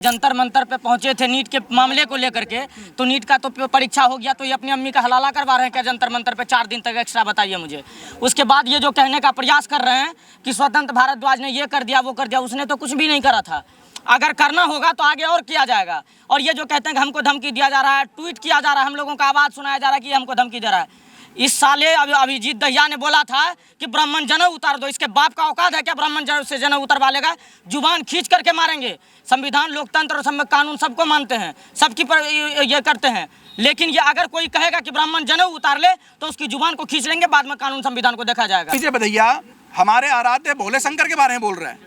जंतर मंतर पे पहुंचे थे नीट के मामले को लेकर के, तो नीट का तो परीक्षा हो गया, तो ये अपनी अम्मी का हलाला करवा रहे हैं क्या जंतर मंतर पे 4 दिन तक एक्स्ट्रा? बताइए मुझे। उसके बाद ये जो कहने का प्रयास कर रहे हैं कि स्वतंत्र भारद्वाज ने ये कर दिया वो कर दिया, उसने तो कुछ भी नहीं करा था। अगर करना होगा तो आगे और किया जाएगा। और ये जो कहते हैं कि हमको धमकी दिया जा रहा है, ट्वीट किया जा रहा है, हम लोगों का आवाज़ सुनाया जा रहा है कि हमको धमकी दे रहा है। इस साले अभिजीत दहिया ने बोला था कि ब्राह्मण जनेऊ उतार दो। इसके बाप का औकात है क्या ब्राह्मण से जनेऊ उतरवा लेगा? जुबान खींच करके मारेंगे। संविधान, लोकतंत्र और कानून सबको मानते हैं, सबकी पर ये करते हैं, लेकिन ये अगर कोई कहेगा कि ब्राह्मण जनेऊ उतार ले तो उसकी जुबान को खींच लेंगे, बाद में कानून संविधान को देखा जाएगा। विजय भदैया हमारे आराध्य भोले शंकर के बारे में बोल रहा है,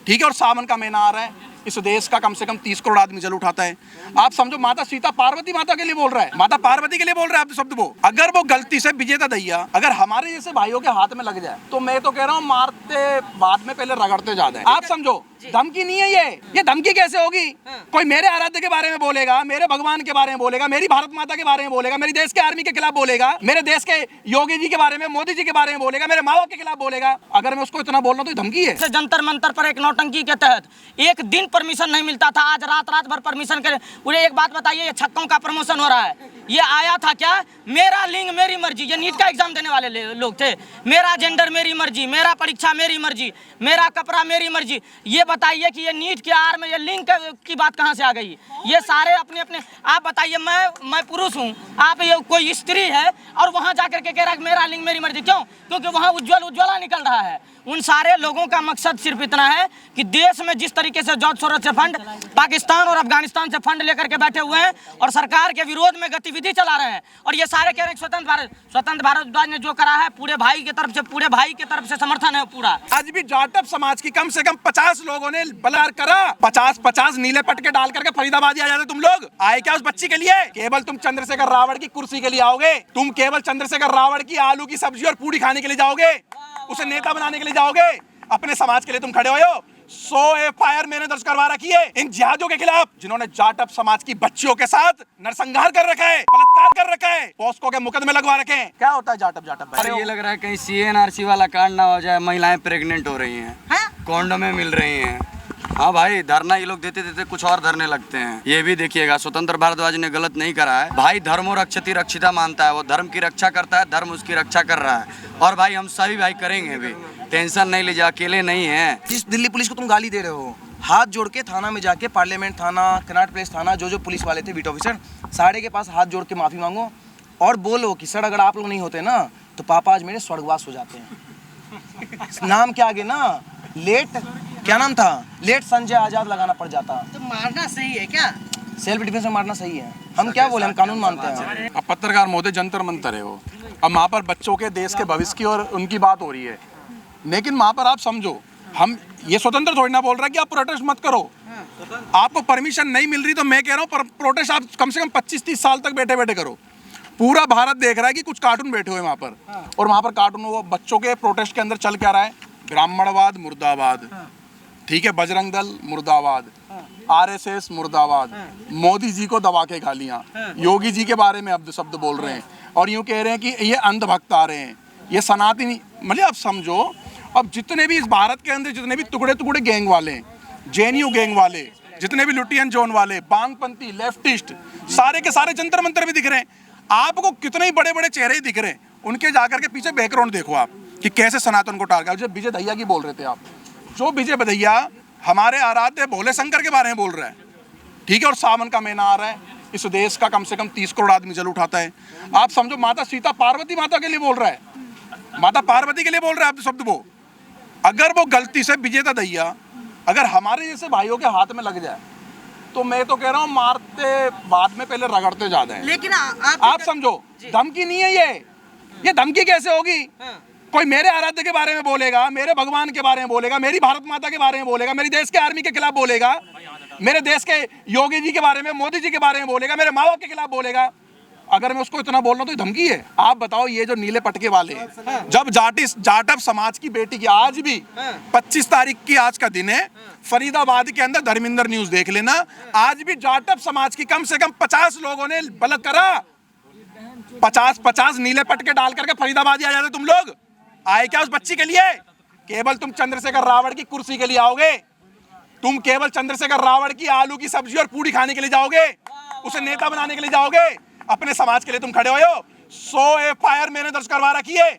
ठीक है, और सावन का महीना आ रहा है, इस देश का कम से कम 30 करोड़ आदमी जल उठाता है। आप समझो माता सीता पार्वती माता के लिए बोल रहा है, माता पार्वती के लिए बोल रहा है आप शब्द वो। अगर वो गलती से विजेता दहिया अगर हमारे जैसे भाइयों के हाथ में लग जाए तो मैं तो कह रहा हूँ मारते बाद में पहले रगड़ते ज्यादा है। आप समझो धमकी नहीं है ये धमकी कैसे होगी? कोई मेरे आराध्य के बारे में बोलेगा, मेरे भगवान के बारे में बोलेगा, मेरी भारत माता के बारे में बोलेगा, मेरी देश के आर्मी के खिलाफ बोलेगा, मेरे देश के योगी जी के बारे में, मोदी जी के बारे में बोलेगा, मेरे माँ बाप के खिलाफ बोलेगा। अगर मैं उसको इतना बोल रहा हूँ तो धमकी है। जंतर मंतर पर एक नौटंकी के तहत एक दिन परमिशन नहीं मिलता था, आज रात भर परमिशन करे। उन्हें एक बात बताइए, ये छक्कों का प्रमोशन हो रहा है। ये आया था क्या? मेरा लिंग मेरी मर्जी। ये नीट का एग्जाम देने वाले लोग थे। मेरा जेंडर मेरी मर्जी, मेरा परीक्षा मेरी मर्जी, मेरा कपड़ा मेरी मर्जी। ये बताइए कि ये नीट के आर में ये लिंग की बात कहाँ से आ गई? ये सारे अपने अपने, आप बताइए, मैं पुरुष हूँ, आप ये कोई स्त्री है और वहाँ जाकर के कह रहा है मेरा लिंग मेरी मर्जी। क्यों? क्योंकि वहाँ उज्ज्वला निकल रहा है। उन सारे लोगों का मकसद सिर्फ इतना है कि देश में जिस तरीके से जॉर्ज सोरोस से फंड, पाकिस्तान और अफगानिस्तान से फंड लेकर के बैठे हुए हैं और सरकार के विरोध में गतिविधि चला रहे हैं, और ये सारे कह रहे हैं स्वतंत्र भारद्वाज ने जो करा है पूरे भाई की तरफ से समर्थन है पूरा। आज भी जाटव समाज की कम से कम 50 लोगों ने बलात्कार करा। 50 नीले पटके डाल करके फरीदाबाद आ जाते तुम लोग। आए क्या उस बच्ची के लिए? केवल तुम चंद्रशेखर रावण की कुर्सी के लिए आओगे? तुम केवल चंद्रशेखर रावण की आलू की सब्जी और पूरी खाने के लिए जाओगे? उसे नेता बनाने के लिए जाओगे? अपने समाज के लिए तुम खड़े हो। 100 एफआईआर मैंने दर्ज करवा रखी है इन जिहादियों के खिलाफ जिन्होंने जाटव समाज की बच्चियों के साथ नरसंहार कर रखा है, बलात्कार कर रखा है, पॉस्को के मुकदमे लगवा रखे हैं। क्या होता है जाटव भाई? ये लग रहा है कहीं सीएनआरसी वाला कांड ना हो जाए, महिलाएं प्रेग्नेंट हो रही हैं, कॉन्डोमें मिल रही हैं। हाँ भाई, धरना ये लोग देते कुछ और धरने लगते हैं। ये भी देखिएगा, स्वतंत्र भारद्वाज ने गलत नहीं करा है भाई। धर्मो रक्षति रक्षिता मानता है, वो धर्म की रक्षा करता है, धर्म उसकी रक्षा कर रहा है। और भाई हम सभी भाई करेंगे भी, टेंशन नहीं लीजिए, अकेले नहीं है। जिस दिल्ली पुलिस को तुम गाली दे रहे हो, हाथ जोड़ के थाना में जाके, पार्लियामेंट थाना, कनॉट प्लेस थाना, जो पुलिस वाले थे, बीट ऑफिसर, सारे के पास हाथ जोड़ के माफी मांगो और बोलो कि सर अगर आप लोग नहीं होते ना तो पापा आज मेरे स्वर्गवास हो जाते हैं। नाम क्या आगे ना, क्या नाम था, लेट संजय आजाद लगाना पड़ जाता। तो मारना सही है क्या? सेल्फ डिफेंस में मारना सही है। हम क्या बोले, हम कानून मानते हैं। अब पत्रकार महोदय जंतर मंतर है वो, अब वहाँ पर बच्चों के देश के भविष्य की और उनकी बात हो रही है, लेकिन वहाँ पर आप समझो, हम ये स्वतंत्र थोड़ी ना बोल रहा है कि आप प्रोटेस्ट मत करो। आपको परमिशन नहीं मिल रही तो मैं कह रहा हूँ प्रोटेस्ट आप कम से कम 25-30 साल तक बैठे बैठे करो। पूरा भारत देख रहा है कि कुछ कार्टून बैठे हुए वहाँ पर, और वहाँ पर कार्टून वो बच्चों के प्रोटेस्ट के अंदर चल क्या रहा है? ब्राह्मणवाद मुर्दाबाद, ठीक है, बजरंग दल मुर्दाबाद, आरएसएस मुर्दाबाद, मोदी जी को दबा के गालियां, योगी जी के बारे में अब शब्द बोल रहे हैं, और यूं कह रहे हैं कि ये अंधभक्त आ रहे हैं, ये सनातनी। मतलब आप समझो, अब जितने भी इस भारत के अंदर जितने भी टुकड़े गैंग वाले, जेएनयू गैंग वाले, जितने भी लुटियन जोन वाले, बांगपंथी, लेफ्टिस्ट, सारे के सारे जंतर मंतर भी दिख रहे हैं। आपको कितने ही बड़े बड़े चेहरे दिख रहे हैं, उनके जाकर के पीछे बैकग्राउंड देखो आप कि कैसे सनातन को टारगेट। जब विजय दहिया की बोल रहे थे आप, जो विजय भदैया हमारे आराध्य भोले शंकर के बारे में बोल रहा है, ठीक है, और सावन का महीना आ रहा है, इस देश का कम से कम 30 करोड़ आदमी जल उठाता है। आप समझो माता सीता पार्वती माता के लिए बोल रहा है, माता पार्वती के लिए बोल रहा है आप शब्द वो। अगर वो गलती से विजेता दहिया अगर हमारे जैसे भाइयों के हाथ में लग जाए तो मैं तो कह रहा हूँ मारते बाद में पहले रगड़ते ज्यादा है। लेकिन आप समझो धमकी नहीं है ये धमकी कैसे होगी? कोई मेरे आराध्य के बारे में बोलेगा, मेरे भगवान के बारे में बोलेगा, मेरी भारत माता के बारे में बोलेगा, मेरी देश के आर्मी के खिलाफ बोलेगा, मेरे देश के योगी जी के बारे में, मोदी जी के बारे में बोलेगा, मेरे माँ बाप के खिलाफ बोलेगा। अगर मैं उसको इतना बोल रहा हूँ तो धमकी है। आप बताओ, ये जो नीले पटके वाले हैं, जब जाटव समाज की बेटी की, आज भी 25 तारीख की आज का दिन है, फरीदाबाद के अंदर धर्मेंद्र न्यूज देख लेना, आज भी जाटव समाज की कम से कम 50 लोगों ने बलात्कार करा। 50 नीले पटके डाल करके फरीदाबाद आ जाते तुम लोग। आए क्या उस बच्ची के लिए? केवल तुम चंद्रशेखर रावण की कुर्सी के लिए आओगे? तुम केवल चंद्रशेखर रावण की आलू की सब्जी और पूड़ी खाने के लिए जाओगे, उसे नेता बनाने के लिए जाओगे? अपने समाज के लिए तुम खड़े हो। 100 FIR मैंने दर्ज करवा रखी है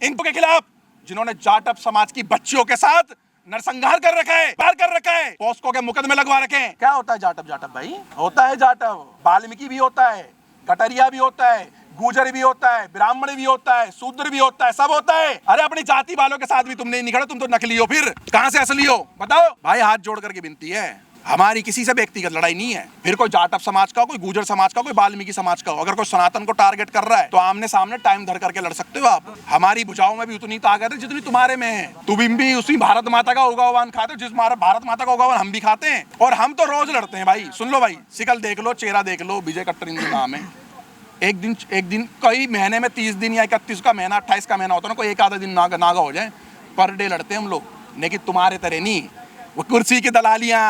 इनके खिलाफ, जिन्होंने जाटव समाज की बच्चियों के साथ नरसंहार कर रखा है, पार कर रखा है, पॉस्को के मुकदमे लगवा रखे हैं। क्या होता है जाटव? जाटव भाई होता है जाटव, वाल्मीकि भी होता है, कटरिया भी होता है, गुजर भी होता है, ब्राह्मण भी होता है, शूद्र भी होता है, सब होता है। अरे अपनी जाति वालों के साथ भी तुम नहीं खड़े, तुम तो नकली हो। फिर कहां से असली हो बताओ? भाई हाथ जोड़ करके विनती है, हमारी किसी से व्यक्तिगत लड़ाई नहीं है। फिर कोई जाटव समाज का हो, कोई गुजर समाज का, कोई वाल्मीकि समाज का हो, अगर कोई सनातन को टारगेट कर रहा है तो आमने सामने टाइम धर करके लड़ सकते हो आप। हमारी भुजाओं में भी उतनी ताकत है जितनी तुम्हारे में है। तुम भी उसी भारत माता का उगावान खाते हो जिस भारत माता का उगावान हम भी खाते हैं, और हम तो रोज लड़ते हैं भाई। सुन लो भाई, शिकल देख लो, चेहरा देख लो, विजय कट्टर इनका नाम है। एक दिन कई महीने में 30 दिन या 31 का महीना, 28 का महीना होता है ना, कोई एक आधा दिन नागा हो जाए, पर डे लड़ते हैं हम लोग। लेकिन तुम्हारे तरह नहीं, वो कुर्सी की दलालियां,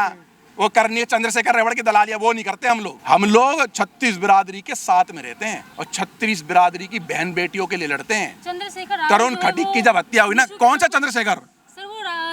वो करनी चंद्रशेखर रावण की दलालियां, वो नहीं करते हम लोग। हम लोग 36 बिरादरी के साथ में रहते हैं और 36 बिरादरी की बहन बेटियों के लिए लड़ते हैं। चंद्रशेखर तरुण खटीक की जब हत्या हुई ना, कौन सा चंद्रशेखर?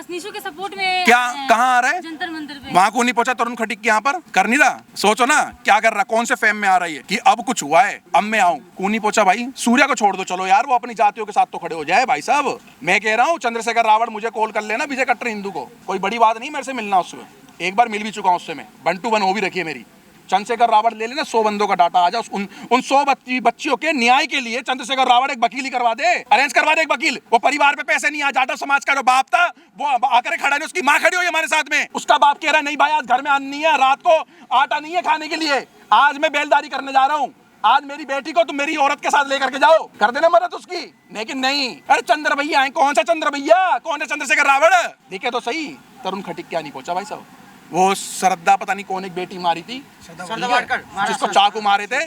निशु के सपोर्ट में क्या कहाँ आ रहा है? जंतर मंतर पे। वहां को नहीं पहुंचा तरुण खटीक के यहाँ पर? कर नहीं रहा? सोचो ना क्या कर रहा, कौन से फेम में आ रही है कि अब कुछ हुआ है, अब मैं आऊं। को नहीं पहुंचा भाई। सूर्या को छोड़ दो, चलो यार वो अपनी जातियों के साथ तो खड़े हो जाए भाई साहब। मैं कह रहा हूँ चंद्रशेखर रावण मुझे कॉल कर लेना, विजय कट्टर हिंदू को, कोई बड़ी बात नहीं मेरे से मिलना उससे। एक बार मिल भी चुका हूँ उससे मैं, 1 to 1 हो भी रखी है मेरी। चंद्रशेखर रावण ले लेना, 100 बंदों का डाटा आ जाए, उन 100 बच्चियों के न्याय के लिए चंद्रशेखर रावण एक वकील ही करवा दे, अरेंज करवा दे एक वकील। वो परिवार पे पैसे नहीं आ, जाटव समाज का जो बाप था वो आकर खड़ा नहीं, उसकी माँ खड़ी हुई हमारे साथ में, उसका बाप कह रहा है नहीं भाई आज घर में अन्न नहीं है, रात को आटा नहीं है खाने के लिए, आज मैं बैलदारी करने जा रहा हूँ, आज मेरी बेटी को तुम मेरी औरत के साथ लेकर के जाओ, कर देना मदद उसकी। लेकिन नहीं, अरे चंद्र भैया है, कौन सा चंद्र भैया, कौन है चंद्रशेखर रावण? देखे तो सही, तरुण खटीक क्या नहीं पहुंचा भाई साहब। वो श्रद्धा पता नहीं कौन एक बेटी मारी थी, जिसको चाकू मारे थे,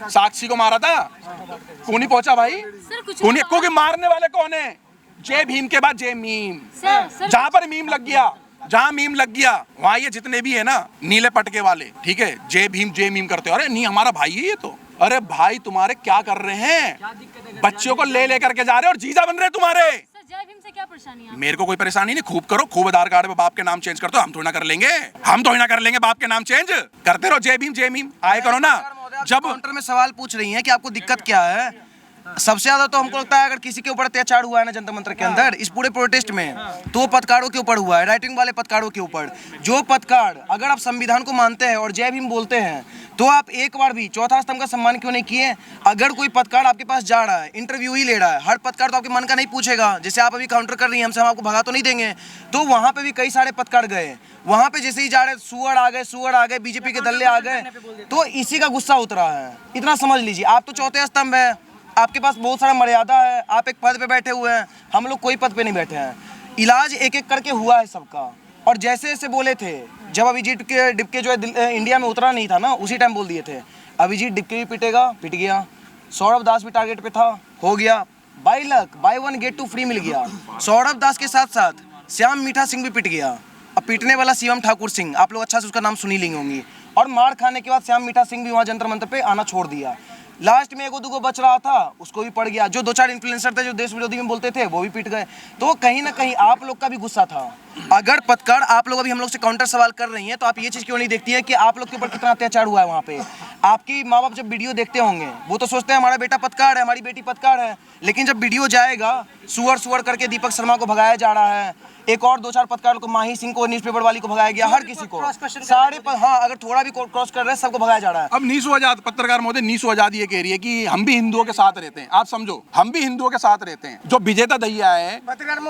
साक्षी को मारा था, कौन नहीं पहुंचा भाई? क्योंकि मारने वाले कौन है? जय भीम के बाद जय मीम। जहां पर मीम लग गया, जहां मीम लग गया वहां ये जितने भी है ना नीले पटके वाले, ठीक है, जय भीम करते हो। अरे नहीं हमारा भाई है ये तो। अरे भाई तुम्हारे क्या कर रहे हैं, बच्चों को ले लेकर के जा रहे हैं और जीजा बन रहे तुम्हारे। जय भीम से क्या परेशानी है? मेरे को कोई परेशानी नहीं, खूब करो, खूब आधार कार्ड में बाप के नाम चेंज कर दो, हम थोड़ी ना कर लेंगे, हम थोड़ी ना कर लेंगे बाप के नाम चेंज, करते रहो जय भीम आए करो ना। जब काउंटर में सवाल पूछ रही हैं कि आपको दिक्कत क्या है, सबसे ज्यादा तो हमको लगता है अगर किसी के ऊपर अत्याचार हुआ है ना जंतर मंतर के अंदर इस पूरे प्रोटेस्ट में, तो पत्रकारों के ऊपर हुआ है, राइटिंग वाले पत्रकारों के ऊपर। जो पत्रकार अगर आप संविधान को मानते हैं और जय भीम बोलते हैं तो आप एक बार भी चौथा स्तंभ का सम्मान क्यों नहीं किए? अगर कोई पत्रकार आपके पास जा रहा है, इंटरव्यू ही ले रहा है, हर पत्रकार तो आपके मन का नहीं पूछेगा, जैसे आप अभी काउंटर कर रही हैं हमसे, हम आपको भगा तो नहीं देंगे। तो वहाँ पे भी कई सारे पत्रकार गए, वहाँ पे जैसे ही जा रहे सुअर आ गए, बीजेपी के दल्ले आ गए, तो इसी का गुस्सा उतरा है। इतना समझ लीजिए, आप तो चौथे स्तंभ है, आपके पास बहुत सारा मर्यादा है, आप एक पद पे बैठे हुए हैं, हम लोग कोई पद पे नहीं बैठे हैं। इलाज एक एक करके हुआ है सबका, और जैसे जैसे बोले थे, जब अभिजीत के डिपके जो है इंडिया में उतरा नहीं था ना, उसी टाइम बोल दिए थे अभिजीत डिपके भी पिटेगा, पिट गया। सौरभ दास भी टारगेट पे था, हो गया। By luck buy 1 get 2 free मिल गया। सौरभ दास के साथ साथ श्याम मीठा सिंह भी पिट गया। अब पिटने वाला शिवम ठाकुर सिंह, आप लोग अच्छा से उसका नाम सुनी लेंगे होंगी। और मार खाने के बाद श्याम मीठा सिंह भी वहाँ जंतर मंतर पे आना छोड़ दिया। लास्ट में एगो दूगो बच रहा था, उसको भी पड़ गया। जो 2-4 इन्फ्लुएंसर थे जो देश विरोधी में बोलते थे वो भी पिट गए। तो कहीं ना कहीं आप लोग का भी गुस्सा था। अगर पत्रकार आप लोग अभी हम लोग से काउंटर सवाल कर रही हैं तो आप ये चीज़ क्यों नहीं देखती है कि आप लोग के ऊपर कितना अत्याचार हुआ है वहाँ पे। आपकी माँ बाप जब वीडियो देखते होंगे वो तो सोचते हैं हमारा बेटा पत्रकार है, हमारी बेटी पत्रकार है, लेकिन जब वीडियो जाएगा सुअर करके दीपक शर्मा को भगाया जा रहा है, एक और 2-4 पत्रकारों को, माही सिंह को, न्यूज़पेपर वाली को भगाया गया, हर किसी को, सारे पर, हाँ अगर थोड़ा भी क्रॉस कर रहे हैं सबको भगाया जा रहा है। अब नीसू आजाद, पत्रकार महोदय नीसू आजाद ये कह रही है कि हम भी हिंदुओं के साथ रहते हैं। आप समझो, हम भी हिंदुओं के साथ रहते हैं। जो विजेता दैया है,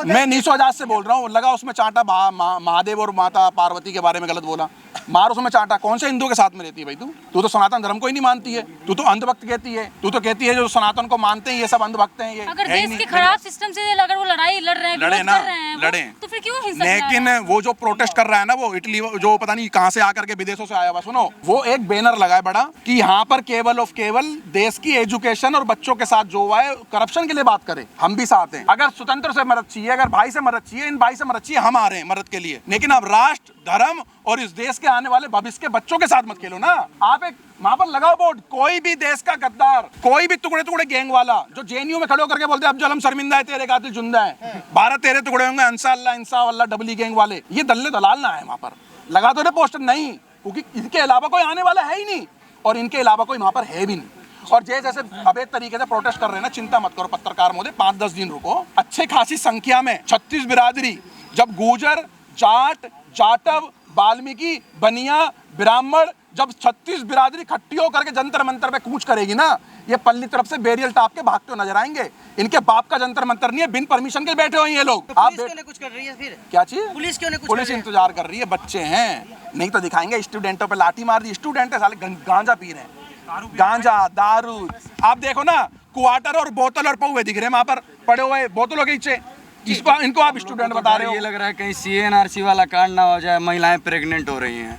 मैं नीसू आजाद से बोल रहा हूँ, लगा उसमें चांटा महादेव और माता पार्वती के बारे में गलत बोला, मार उसमें चांटा। कौन से हिंदुओं के साथ में रहती है भाई तू तो सनातन धर्म को ही नहीं मानती है, तू तो अंधभक्त कहती है, तू तो कहती है जो सनातन को मानते हैं ये सब अंधभक्त हैं। ये अगर देश के खराब सिस्टम से अगर वो लड़ाई लड़ रहे हैं, लड़े ना, लड़े, तो फिर क्यों हिंसा? लेकिन वो जो प्रोटेस्ट कर रहा है ना, वो इटली जो पता नहीं कहां से आकर के विदेशों से आया हुआ, सुनो, वो एक बैनर लगाए बड़ा कि यहाँ पर केवल ऑफ केवल देश की एजुकेशन और बच्चों के साथ जो हुआ है करप्शन के लिए बात करे। हम भी साथ हैं, अगर स्वतंत्र से मदद चाहिए, अगर भाई से मदद चाहिए, इन भाई से मदद चाहिए, हम आ रहे हैं मदद के लिए। लेकिन अब राष्ट्र, धर्म और इस देश के आने वाले भविष्य के बच्चों के साथ मत खेलो ना। आप एक वहां पर लगाओ बोर्ड, कोई भी देश का गद्दार, कोई भी टुकड़े टुकड़े गैंग वाला जो जेएनयू में खड़े होकर के बोलते हैं अफजल हम शर्मिंदा है, तेरे कातिल जुंदा है, 12 तेरे टुकड़े होंगे, इंशाअल्लाह डबली गैंग वाले, ये दल्ले दलाल ना है वहां पर लगा दो ना पोस्टर। नहीं, क्योंकि इनके अलावा कोई आने वाला है ही नहीं और इनके अलावा कोई वहां पर है भी नहीं। और जैसे अवैध तरीके से प्रोटेस्ट कर रहे हैं ना, चिंता मत करो पत्रकार महोदय, 5-10 दिन रुको। अच्छे खासी संख्या में 36 बिरादरी, जब गुर्जर, जाट, जाटव, वाल्मीकि, बनिया, ब्राह्मण, जब 36 बिरादरी इकट्ठी होकर के जंतर मंतर पे कूच करेगी ना, ये पल्ली तरफ से बेरियल टाप के भागते हुए नजर आएंगे। इनके बाप का जंतर मंतर नहीं है, बिन परमिशन के बैठे हुए हैं ये लोग। तो पुलिस क्यों नहीं कुछ कर रही है फिर? क्या चीज? पुलिस क्यों नहीं कुछ पुलिस इंतजार कर रही है, बच्चे हैं, नहीं तो दिखाएंगे। स्टूडेंटों पे लाठी मार दी, स्टूडेंट है साले गांजा पी रहे हैं, गांजा दारू। आप देखो ना, क्वार्टर और बोतल और पौवे दिख रहे हैं वहां पर पड़े हुए बोतलों के नीचे, इनको आप स्टूडेंट बता रहे हो। ये लग रहा है कहीं CNRC वाला कांड ना हो जाए, महिलाएं प्रेग्नेंट हो रही हैं,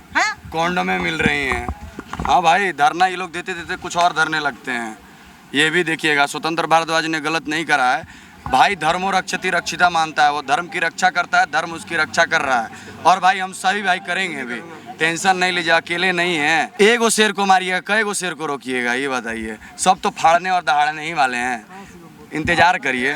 कॉन्डोम में मिल रही हैं। हाँ भाई, धरना ये लोग देते देते कुछ और धरने लगते हैं। ये भी देखिएगा, स्वतंत्र भारद्वाज ने गलत नहीं करा है भाई। धर्मो रक्षति रक्षिता मानता है, वो धर्म की रक्षा करता है, धर्म उसकी रक्षा कर रहा है। और भाई हम सभी भाई करेंगे भी, टेंशन नहीं लीजिए, अकेले नहीं है। एक गो शेर को मारिएगा, कई गो शेर को रोकिएगा, ये बताइए। सब तो फाड़ने और दहाड़ने ही वाले हैं, इंतजार करिए।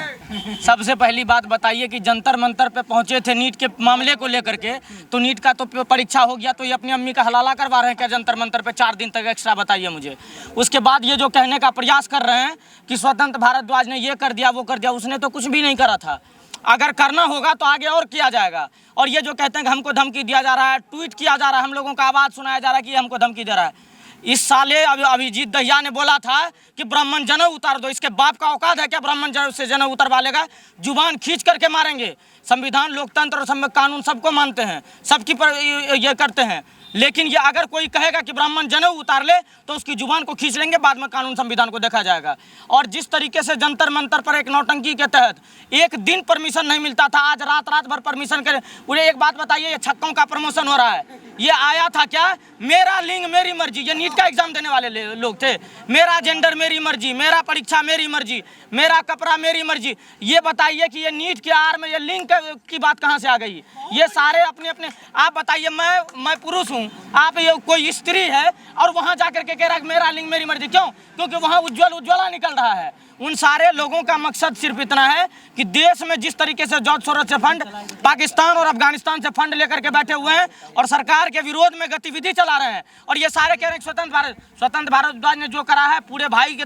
सबसे पहली बात बताइए कि जंतर मंतर पे पहुंचे थे नीट के मामले को लेकर के, तो नीट का तो परीक्षा हो गया, तो ये अपनी अम्मी का हलाला करवा रहे हैं क्या जंतर मंतर पे 4 दिन तक एक्स्ट्रा? बताइए मुझे। उसके बाद ये जो कहने का प्रयास कर रहे हैं कि स्वतंत्र भारद्वाज ने ये कर दिया वो कर दिया, उसने तो कुछ भी नहीं करा था। अगर करना होगा तो आगे और किया जाएगा। और ये जो कहते हैं कि हमको धमकी दिया जा रहा है, ट्वीट किया जा रहा है, हम लोगों का आवाज़ सुनाया जा रहा है कि हमको धमकी दे रहा है। इस साले अभिजीत दहिया ने बोला था कि ब्राह्मण जनेऊ उतार दो। इसके बाप का औकात है क्या ब्राह्मण से जनेऊ उतरवा लेगा? जुबान खींच करके मारेंगे। संविधान, लोकतंत्र और कानून सबको मानते हैं, सबकी पर ये करते हैं, लेकिन ये अगर कोई कहेगा कि ब्राह्मण जनेऊ उतार ले तो उसकी जुबान को खींच लेंगे, बाद में कानून संविधान को देखा जाएगा। और जिस तरीके से जंतर मंतर पर एक नौटंकी के तहत एक दिन परमिशन नहीं मिलता था, आज रात भर परमिशन करे। उन्हें एक बात बताइए, ये छक्कों का प्रमोशन हो रहा है। ये आया था क्या? मेरा लिंग मेरी मर्जी। ये नीट का एग्जाम देने वाले लोग थे। मेरा जेंडर मेरी मर्जी, मेरा परीक्षा मेरी मर्जी, मेरा कपड़ा मेरी मर्जी। ये बताइए कि ये नीट के आर में ये लिंग की बात कहाँ से आ गई? ये सारे अपने अपने, आप बताइए, मैं पुरुष हूँ, आप ये कोई स्त्री है और वहाँ जाकर के कह रहा है मेरा लिंग मेरी मर्जी। क्यों? क्योंकि वहाँ उज्ज्वला निकल रहा है। उन सारे लोगों का मकसद सिर्फ इतना है कि देश में जिस तरीके से जॉर्ज सोरोस से फंड, पाकिस्तान और अफगानिस्तान से फंड लेकर के बैठे हुए हैं और सरकार के विरोध में गतिविधि चला रहे हैं। और ये सारे कह रहे हैं स्वतंत्र भारद्वाज ने जो करा है पूरे भाई की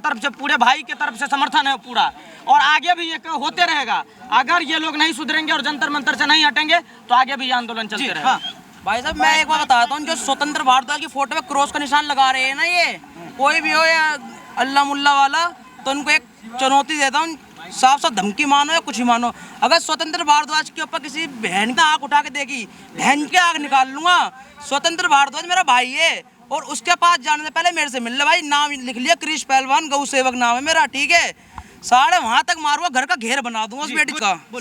तरफ से समर्थन है पूरा, और आगे भी ये होते रहेगा। अगर ये लोग नहीं सुधरेंगे और जंतर मंतर से नहीं हटेंगे तो आगे भी ये आंदोलन चलते रहेगा। हाँ। भाई साहब, मैं एक बात बताता हूँ, जो स्वतंत्र भारद्वाज की फोटो में क्रॉस का निशान लगा रहे हैं ना, ये कोई भी हो या अल्लाह मुल्ला वाला, तो उनको एक चुनौती देता हूँ, साफ साफ धमकी मानो या कुछ ही मानो। अगर स्वतंत्र भारद्वाज के ऊपर किसी बहन का आँख उठा के देखी, बहन की आँख निकाल लूंगा। स्वतंत्र भारद्वाज मेरा भाई है और उसके पास जाने से पहले मेरे से मिल ले भाई। नाम लिख लिया, कृष पहलवान गौ सेवक नाम है मेरा, ठीक है? साढ़े वहां तक मारूंगा, घर का घेर बना दूंगा उस बेटी का।